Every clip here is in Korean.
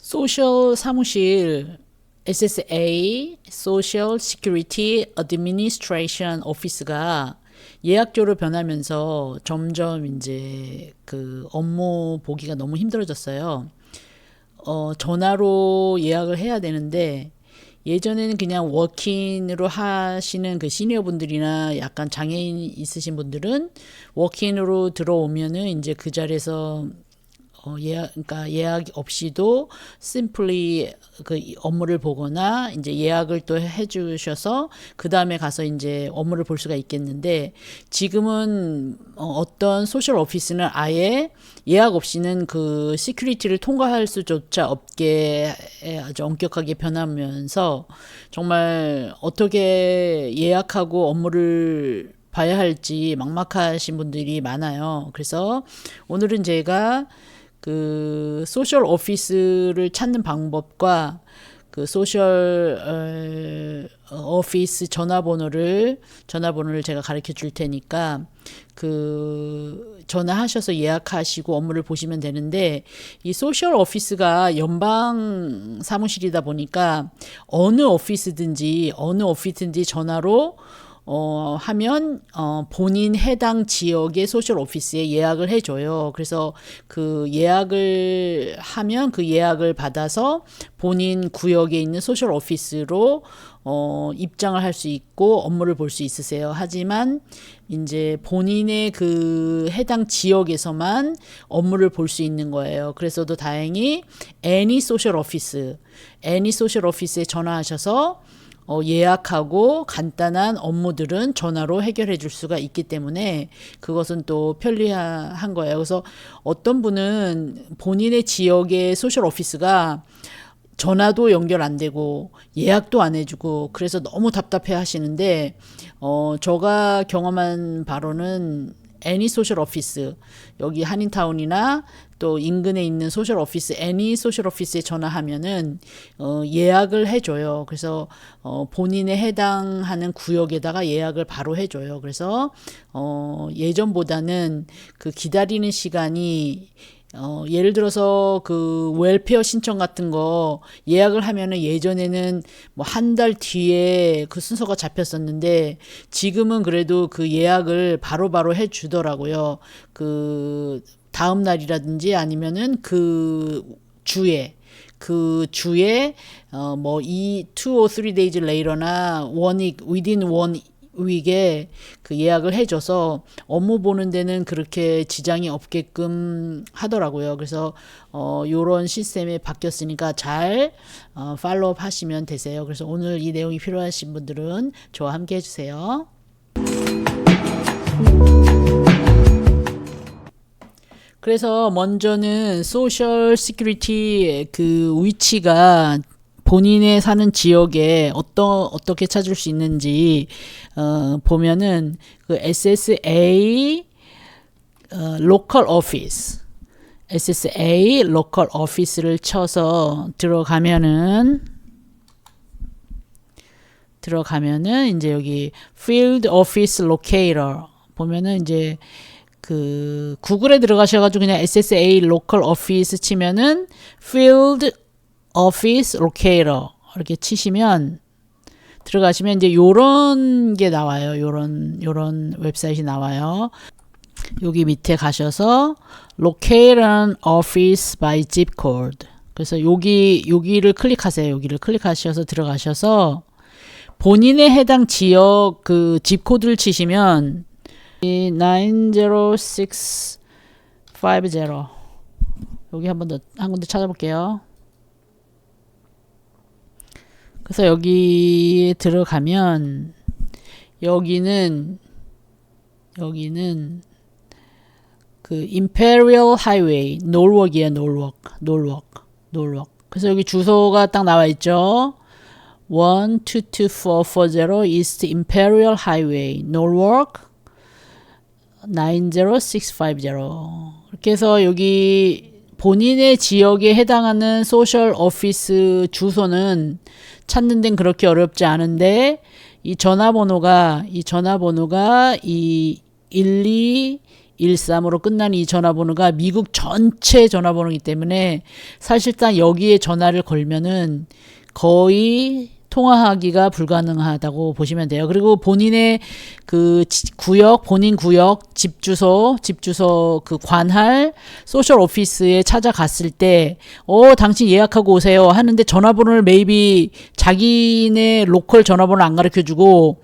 소셜 사무실 SSA Social Security Administration Office가 예약조로 변하면서 점점 이제 그 업무 보기가 너무 힘들어졌어요. 전화로 예약을 해야 되는데 예전에는 그냥 워크인으로 하시는 그 시니어 분들이나 약간 장애인 있으신 분들은 워크인으로 들어오면은 이제 그 자리에서 그러니까 예약 없이도 심플리 그 업무를 보거나 이제 예약을 또 해주셔서 그 다음에 가서 이제 업무를 볼 수가 있겠는데 지금은 어떤 소셜 오피스는 아예 예약 없이는 그 시큐리티를 통과할 수조차 없게 아주 엄격하게 변하면서 정말 어떻게 예약하고 업무를 봐야 할지 막막하신 분들이 많아요. 그래서 오늘은 제가 그 소셜 오피스를 찾는 방법과 그 소셜 오피스 전화번호를 제가 가르쳐 줄 테니까 그 전화하셔서 예약하시고 업무를 보시면 되는데 이 소셜 오피스가 연방 사무실이다 보니까 어느 오피스든지 전화로 하면 본인 해당 지역의 소셜 오피스에 예약을 해줘요. 그래서 그 예약을 하면 그 예약을 받아서 본인 구역에 있는 소셜 오피스로 입장을 할 수 있고 업무를 볼 수 있으세요. 하지만 이제 본인의 그 해당 지역에서만 업무를 볼 수 있는 거예요. 그래서도 다행히 any 소셜 오피스에 전화하셔서 예약하고 간단한 업무들은 전화로 해결해 줄 수가 있기 때문에 그것은 또 편리한 거예요. 그래서 어떤 분은 본인의 지역의 소셜 오피스가 전화도 연결 안 되고 예약도 안 해주고 그래서 너무 답답해 하시는데 제가 경험한 바로는 애니 소셜 오피스 여기 한인타운이나 또 인근에 있는 소셜 오피스 애니 소셜 오피스에 전화하면은 예약을 해줘요. 그래서 본인에 해당하는 구역에다가 예약을 바로 해줘요. 그래서 예전보다는 그 기다리는 시간이 예를 들어서 그 웰페어 신청 같은 거 예약을 하면은 예전에는 뭐 한 달 뒤에 그 순서가 잡혔었는데 지금은 그래도 그 예약을 바로바로 해 주더라고요. 그 다음 날이라든지 아니면은 그 주에 뭐 2 or 3 days later나 within one 위에 그 예약을 해줘서 업무 보는 데는 그렇게 지장이 없게끔 하더라고요. 그래서 요런 시스템이 바뀌었으니까 잘 팔로우업 하시면 되세요. 그래서 오늘 이 내용이 필요하신 분들은 저와 함께 해주세요. 그래서 먼저는 소셜 시큐리티 그 위치가 본인의 사는 지역에 어떻게 찾을 수 있는지 보면은 그 SSA 로컬 오피스 SSA 로컬 오피스를 쳐서 들어가면은 이제 여기 Field Office Locator 보면은 이제 그 구글에 들어가셔가지고 그냥 SSA 로컬 오피스 치면은 Field Office Locator 이렇게 치시면 들어가시면 이제 요런 게 나와요. 요런 웹사이트이 나와요. 여기 밑에 가셔서 Locate an Office by Zip Code. 그래서 여기를 클릭하세요. 여기를 클릭하셔서 들어가셔서 본인의 해당 지역 그 집 코드를 치시면 90650 여기 한 군데 찾아볼게요. 그래서 여기 들어가면 여기는 그 임페리얼 하이웨이 놀웍이에요. 놀웍. 그래서 여기 주소가 딱 나와 있죠. 122440 East Imperial Highway, Norwalk 90650. 이렇게 해서 여기 본인의 지역에 해당하는 소셜 오피스 주소는 찾는 데는 그렇게 어렵지 않은데 이 전화번호가 이 13으로 끝나는 이 전화번호가 미국 전체 전화번호이기 때문에 사실상 여기에 전화를 걸면은 거의 통화하기가 불가능하다고 보시면 돼요. 그리고 본인의 그 구역, 본인 구역, 집 주소 그 관할 소셜 오피스에 찾아갔을 때, 당신 예약하고 오세요 하는데 전화번호를 maybe 자기네 로컬 전화번호 안 가르쳐 주고,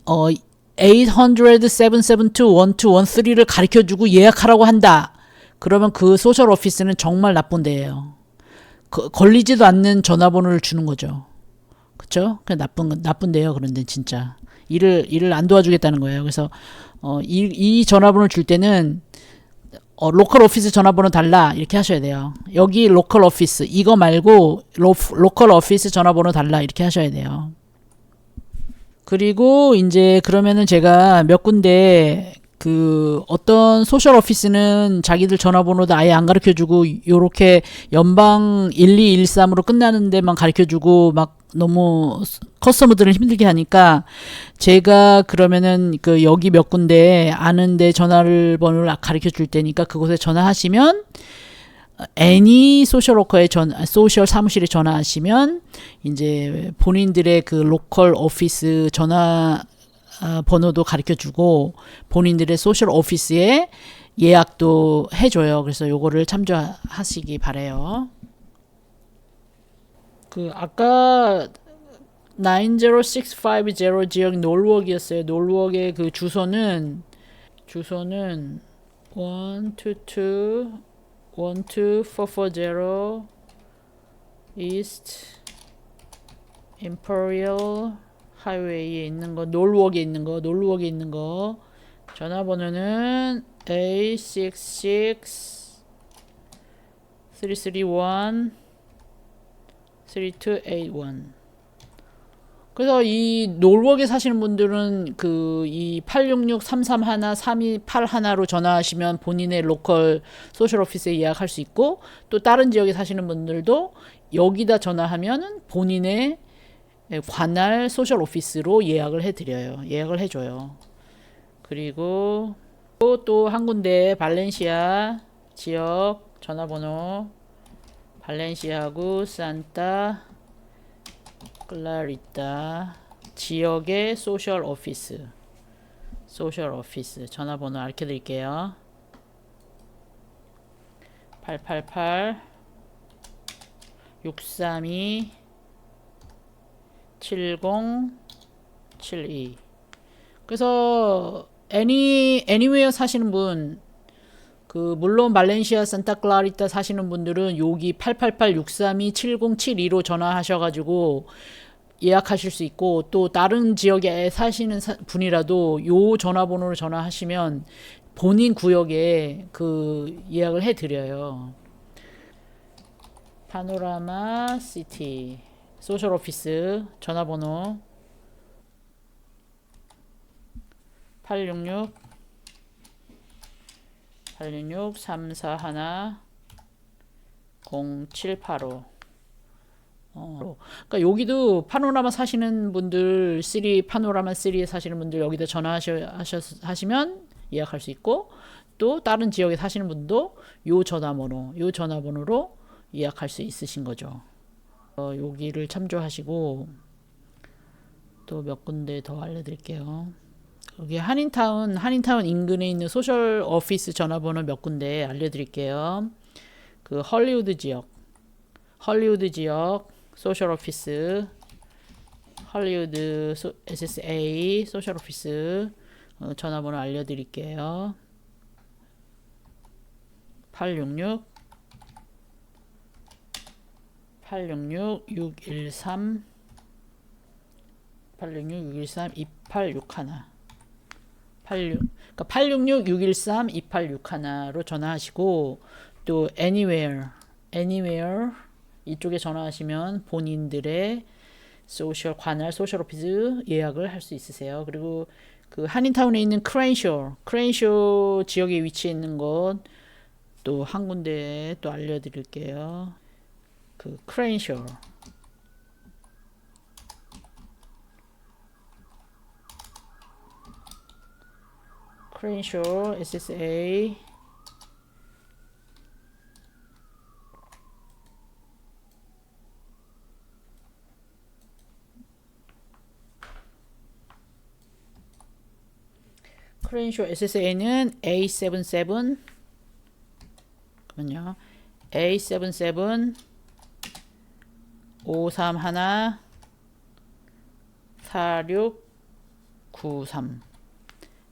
800-772-1213를 가르쳐 주고 예약하라고 한다. 그러면 그 소셜 오피스는 정말 나쁜 데예요. 걸리지도 않는 전화번호를 주는 거죠. 그쵸? 그냥 나쁜데요. 그런데 진짜. 일을 안 도와주겠다는 거예요. 그래서, 이 전화번호를 줄 때는, 로컬 오피스 전화번호 달라. 이렇게 하셔야 돼요. 여기 로컬 오피스. 이거 말고, 로컬 오피스 전화번호 달라. 이렇게 하셔야 돼요. 그리고 이제 그러면은 제가 몇 군데 그 어떤 소셜 오피스는 자기들 전화번호도 아예 안 가르쳐 주고 요렇게 연방 1213으로 끝나는 데만 가르쳐 주고 막 너무 커스터머들을 힘들게 하니까 제가 그러면은 그 여기 몇 군데 아는데 전화를 번호를 가르쳐 줄 테니까 그곳에 전화하시면 애니 소셜워커의 소셜 사무실에 전화하시면 이제 본인들의 그 로컬 오피스 전화 번호도 가르쳐 주고 본인들의 소셜 오피스에 예약도 해줘요. 그래서 요거를 참조하시기 바래요. 그 아까 90650 지역 놀웍이었어요. 놀웍의 그 주소는 12440 East Imperial 하이웨이에 있는 거, 놀웍에 있는 거, 전화번호는 866 331 3281. 그래서 이 놀웍에 사시는 분들은 그 이 866-331-3281로 전화하시면 본인의 로컬 소셜 오피스에 예약할 수 있고, 또 다른 지역에 사시는 분들도 여기다 전화하면은 본인의 관할 소셜 오피스로 예약을 해줘요. 그리고 또 한 군데 발렌시아 지역 전화번호, 발렌시아구 산타 클라리타 지역의 소셜 오피스 전화번호 알려드릴게요. 888 632 7072. 그래서 anywhere 사시는 분, 그 물론 말레이시아 산타클라리타 사시는 분들은 여기 888-632-7072로 전화하셔가지고 예약하실 수 있고, 또 다른 지역에 사시는 분이라도 요 전화번호로 전화하시면 본인 구역에 그 예약을 해드려요. 파노라마 시티 소셜 오피스 전화번호 866 341 0785. 그러니까 여기도 파노라마 사시는 분들, 파노라마 3에 사시는 분들 여기다 전화하시면 예약할 수 있고, 또 다른 지역에 사시는 분도 요 전화번호로 예약할 수 있으신 거죠. 여기를 참조하시고 또 몇 군데 더 알려드릴게요. 여기 한인타운 인근에 있는 소셜 오피스 전화번호 몇 군데 알려드릴게요. 그 헐리우드 지역 소셜 오피스, 헐리우드 SSA 소셜 오피스 전화번호 알려드릴게요. 866 613 2861 그러니까 866-613-2861로 전화하시고, 또 anywhere 이쪽에 전화하시면 본인들의 관할 소셜 오피스 예약을 할 수 있으세요. 그리고 그 한인타운에 있는 크레인쇼 지역에 위치해 있는 곳 또 한 군데 또 알려드릴게요. 그 크레인쇼 크레인쇼 SSA 크레인쇼 SSA는 A77 그러면요 A77 531 4693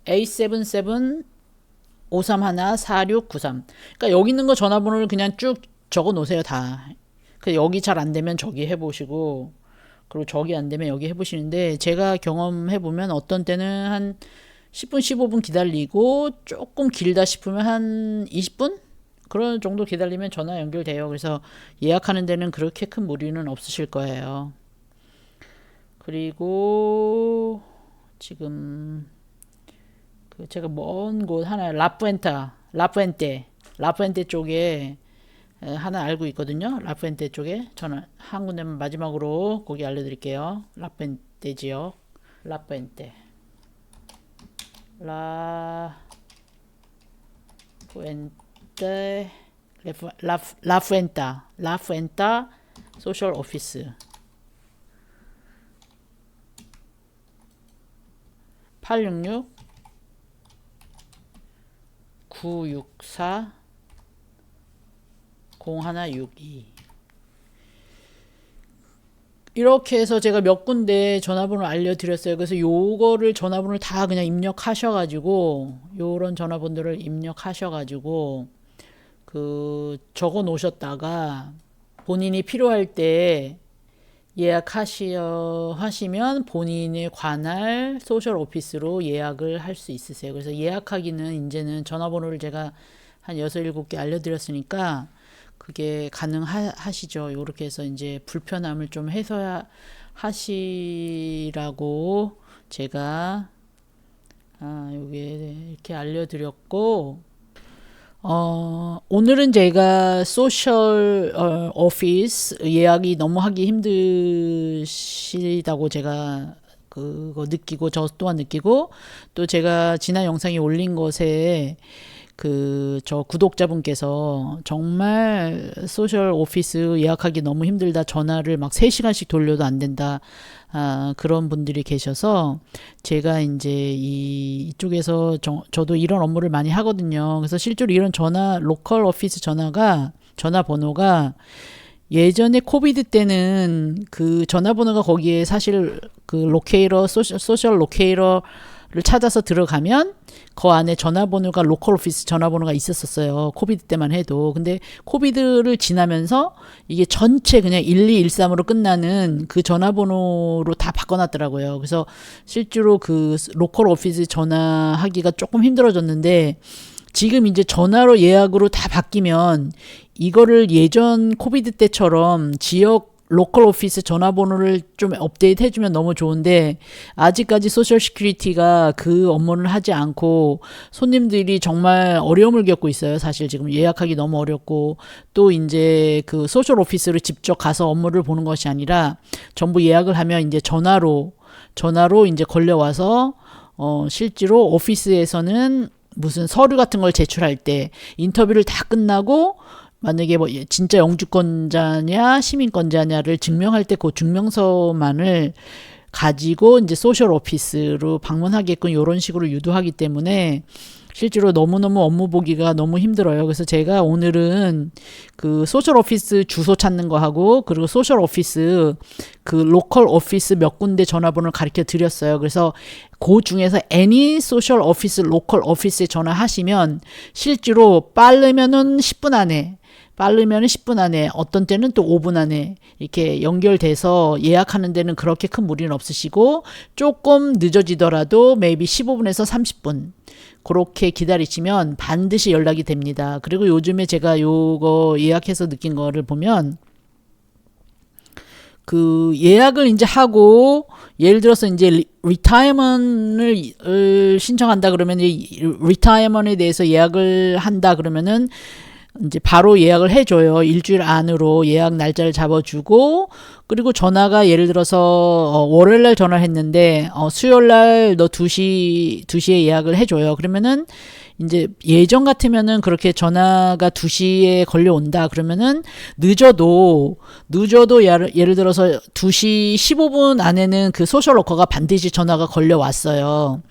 A77 531 4693 그러니까 여기 있는 거 전화번호를 그냥 쭉 적어 놓으세요 다. 여기 잘 안 되면 저기 해보시고 그리고 저기 안 되면 여기 해보시는데 제가 경험해 보면 어떤 때는 한 10분 15분 기다리고 조금 길다 싶으면 한 20분? 그런 정도 기다리면 전화 연결돼요. 그래서 예약하는 데는 그렇게 큰 무리는 없으실 거예요. 그리고 지금 그 제가 먼 곳 하나 라푸엔테 쪽에 하나 알고 있거든요. 라푸엔테 쪽에 저는 한 군데만 마지막으로 거기 알려드릴게요. 라푸엔테 지역 라푸엔테 라푸엔타 소셜 오피스 866 964 0162 이렇게 해서 제가 몇 군데 전화번호 알려드렸어요. 그래서 요거를 전화번호를 다 그냥 입력하셔가지고 요런 전화번호를 입력하셔가지고 그 적어 놓으셨다가 본인이 필요할 때 하시면 본인에 관할 소셜 오피스로 예약을 할 수 있으세요. 그래서 예약하기는 이제는 전화번호를 제가 한 6, 7개 알려드렸으니까 그게 가능하시죠. 이렇게 해서 이제 불편함을 좀 해소하시라고 제가 여기 이렇게 알려드렸고 오늘은 제가 소셜 오피스 예약이 너무 하기 힘드시다고 제가 그거 느끼고 저 또한 느끼고 또 제가 지난 영상에 올린 것에 저 구독자분께서 정말 소셜 오피스 예약하기 너무 힘들다 전화를 막 3시간씩 돌려도 안 된다 그런 분들이 계셔서 제가 이제 이쪽에서 저도 이런 업무를 많이 하거든요. 그래서 실제로 이런 로컬 오피스 전화번호가 예전에 코비드 때는 그 전화번호가 거기에 사실 그 소셜 로케이터를 찾아서 들어가면 그 안에 전화번호가 로컬 오피스 전화번호가 있었어요. 코비드 때만 해도. 근데 코비드를 지나면서 이게 전체 그냥 1213으로 끝나는 그 전화번호로 다 바꿔놨더라고요. 그래서 실제로 그 로컬 오피스 전화하기가 조금 힘들어졌는데 지금 이제 전화로 예약으로 다 바뀌면 이거를 예전 코비드 때처럼 지역 로컬 오피스 전화번호를 좀 업데이트 해주면 너무 좋은데 아직까지 소셜 시큐리티가 그 업무를 하지 않고 손님들이 정말 어려움을 겪고 있어요. 사실 지금 예약하기 너무 어렵고 또 이제 그 소셜 오피스를 직접 가서 업무를 보는 것이 아니라 전부 예약을 하면 이제 전화로 이제 걸려와서 실제로 오피스에서는 무슨 서류 같은 걸 제출할 때 인터뷰를 다 끝나고 만약에 뭐 진짜 영주권자냐 시민권자냐를 증명할 때 그 증명서만을 가지고 이제 소셜 오피스로 방문하게끔 이런 식으로 유도하기 때문에 실제로 너무너무 업무 보기가 너무 힘들어요. 그래서 제가 오늘은 그 소셜 오피스 주소 찾는 거 하고 그리고 소셜 오피스 그 로컬 오피스 몇 군데 전화번호를 가르쳐 드렸어요. 그래서 그 중에서 any 소셜 오피스 로컬 오피스에 전화하시면 실제로 빠르면은 10분 안에 어떤 때는 또 5분 안에 이렇게 연결돼서 예약하는 데는 그렇게 큰 무리는 없으시고 조금 늦어지더라도 maybe 15분에서 30분 그렇게 기다리시면 반드시 연락이 됩니다. 그리고 요즘에 제가 요거 예약해서 느낀 거를 보면 그 예약을 이제 하고 예를 들어서 이제 리타이먼을 신청한다 그러면 이 리타이먼에 대해서 예약을 한다 그러면은 이제 바로 예약을 해줘요. 일주일 안으로 예약 날짜를 잡아주고, 그리고 전화가 예를 들어서 월요일 날 전화를 했는데 수요일 날 너 2시에 예약을 해줘요. 그러면은 이제 예전 같으면은 그렇게 전화가 2시에 걸려온다 그러면은 늦어도 예를 들어서 2시 15분 안에는 그 소셜워커가 반드시 전화가 걸려왔어요.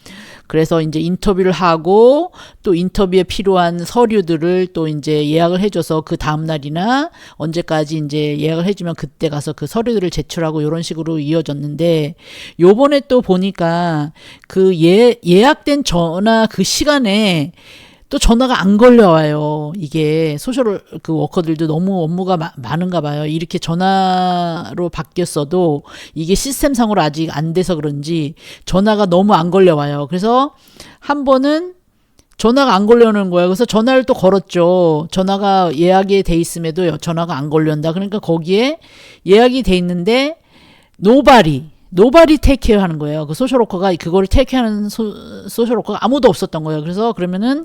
그래서 이제 인터뷰를 하고 또 인터뷰에 필요한 서류들을 또 이제 예약을 해줘서 그 다음날이나 언제까지 이제 예약을 해주면 그때 가서 그 서류들을 제출하고 이런 식으로 이어졌는데, 요번에 또 보니까 그 예약된 전화 그 시간에 또 전화가 안 걸려와요. 이게 소셜 그 워커들도 너무 업무가 많은가 봐요. 이렇게 전화로 바뀌었어도 이게 시스템상으로 아직 안 돼서 그런지 전화가 너무 안 걸려와요. 그래서 한 번은 전화가 안 걸려오는 거예요. 그래서 전화를 또 걸었죠. 전화가 예약이 돼 있음에도 전화가 안 걸려온다. 그러니까 거기에 예약이 돼 있는데 노바리 테이크케어 하는 거예요. 그 소셜워커가 그거를 테이크하는 소셜워커가 아무도 없었던 거예요. 그래서 그러면은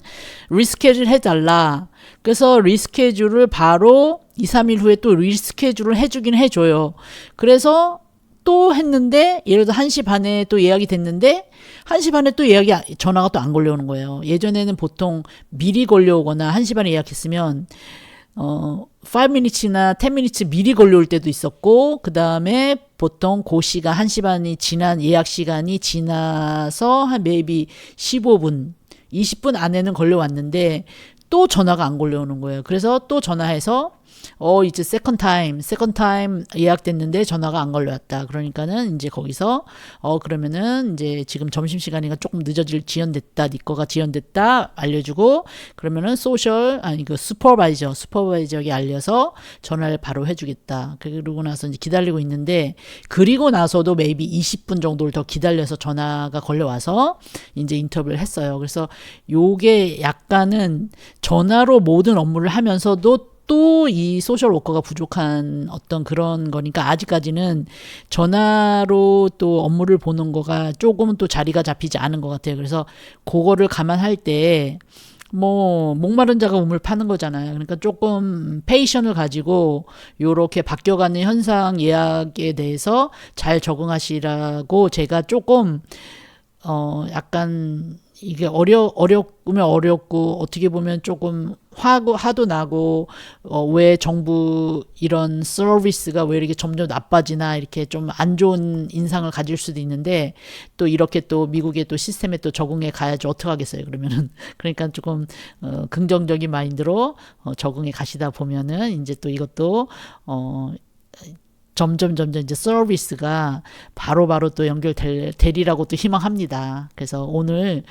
리스케줄 해달라. 그래서 리스케줄을 바로 2, 3일 후에 또 리스케줄을 해주긴 해줘요. 그래서 또 했는데 예를 들어 1시 반에 또 예약이 됐는데 1시 반에 또 전화가 또 안 걸려오는 거예요. 예전에는 보통 미리 걸려오거나 1시 반에 예약했으면 5minutes나 10minutes 미리 걸려올 때도 있었고, 그 다음에 보통 그 시간 1시 반이 지난 예약 시간이 지나서 한 maybe 15분 20분 안에는 걸려왔는데 또 전화가 안 걸려오는 거예요. 그래서 또 전화해서 이제 세컨 타임 예약됐는데 전화가 안 걸려왔다. 그러니까는 이제 거기서 그러면은 이제 지금 점심시간이니까 조금 늦어질 지연됐다. 네 거가 지연됐다. 알려주고, 그러면은 그 슈퍼바이저에게 알려서 전화를 바로 해주겠다. 그러고 나서 이제 기다리고 있는데, 그리고 나서도 maybe 20분 정도를 더 기다려서 전화가 걸려와서 이제 인터뷰를 했어요. 그래서 요게 약간은 전화로 모든 업무를 하면서도 또 이 소셜워커가 부족한 어떤 그런 거니까, 아직까지는 전화로 또 업무를 보는 거가 조금은 또 자리가 잡히지 않은 것 같아요. 그래서 그거를 감안할 때 목마른 자가 우물 파는 거잖아요. 그러니까 조금 페이션을 가지고 요렇게 바뀌어가는 현상 예약에 대해서 잘 적응하시라고 제가 조금 약간 이게 어렵으면 어렵고 어떻게 보면 조금 화도 나고, 왜 정부 이런 서비스가 왜 이렇게 점점 나빠지나 이렇게 좀 안 좋은 인상을 가질 수도 있는데, 또 이렇게 또 미국의 또 시스템에 또 적응해 가야지 어떡하겠어요. 그러면은 그러니까 조금 긍정적인 마인드로 적응해 가시다 보면은 이제 또 이것도 점점 이제 서비스가 바로바로 또 연결되리라고 또 희망합니다. 그래서 오늘은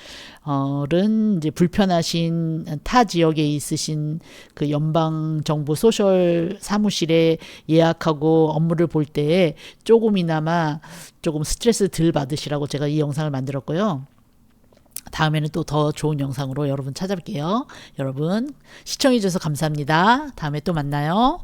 이제 불편하신 타 지역에 있으신 그 연방 정부 소셜 사무실에 예약하고 업무를 볼 때에 조금이나마 조금 스트레스 덜 받으시라고 제가 이 영상을 만들었고요. 다음에는 또 더 좋은 영상으로 여러분 찾아뵐게요. 여러분 시청해 주셔서 감사합니다. 다음에 또 만나요.